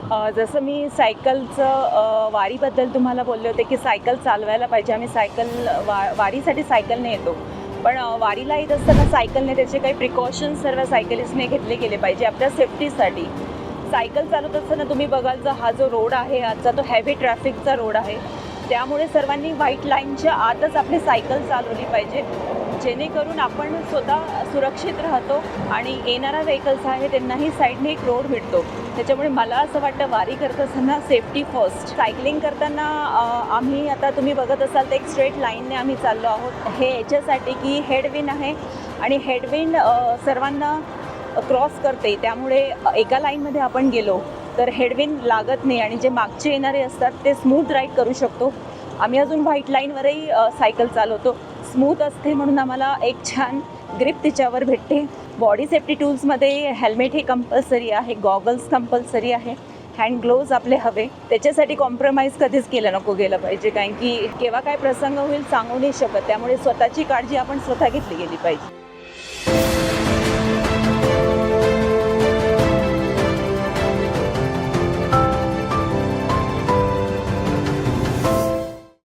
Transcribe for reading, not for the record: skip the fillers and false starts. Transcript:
जसं मी सायकलचं वारीबद्दल तुम्हाला बोलले होते की सायकल चालवायला पाहिजे. आम्ही वारीसाठी सायकलने येतो, पण वारीला येत असताना सायकलने त्याचे काही प्रिकॉशन्स सर्व सायकलिस्टने घेतले गेले पाहिजे आपल्या सेफ्टीसाठी. सायकल चालवत असताना तुम्ही बघाल हा जो रोड आहे आजचा तो हेवी ट्रॅफिकचा रोड आहे, त्यामुळे सर्वांनी व्हाईट लाईनच्या आतच आपली सायकल चालवली पाहिजे, जेणेकरून आपण स्वतः सुरक्षित राहतो आणि येणारा व्हेकल्स आहे त्यांनाही साईडने एक रोड भेटतो. त्याच्यामुळे मला असं वाटतं वारी करत असताना सेफ्टी फर्स्ट. सायकलिंग करताना आम्ही आता तुम्ही बघत असाल तर एक स्ट्रेट लाईनने आम्ही चाललो आहोत. हे याच्यासाठी की हेडविंड आहे आणि हेडविंड सर्वांना क्रॉस करते, त्यामुळे एका लाईनमध्ये आपण गेलो तर हेडविंड लागत नाही आणि जे मागचे येणारे असतात ते स्मूथ राईड करू शकतो. आम्ही अजून व्हाईट लाईनवरही सायकल चालवतो. स्मूथ असते म्हणून आम्हाला एक छान ग्रिप तिच्यावर भेटते. बॉडी सेफ्टी टूल्समध्ये हेल्मेट हे कंपल्सरी आहे, गॉगल्स कंपल्सरी आहे, हँड ग्लोव्ज आपले हवे. त्याच्यासाठी कॉम्प्रोमाइज कधीच केलं गेलं पाहिजे, कारण की केव्हा काय प्रसंग होईल सांगू नाही शकत. त्यामुळे स्वतःची काळजी आपण स्वतः घेतली गेली पाहिजे.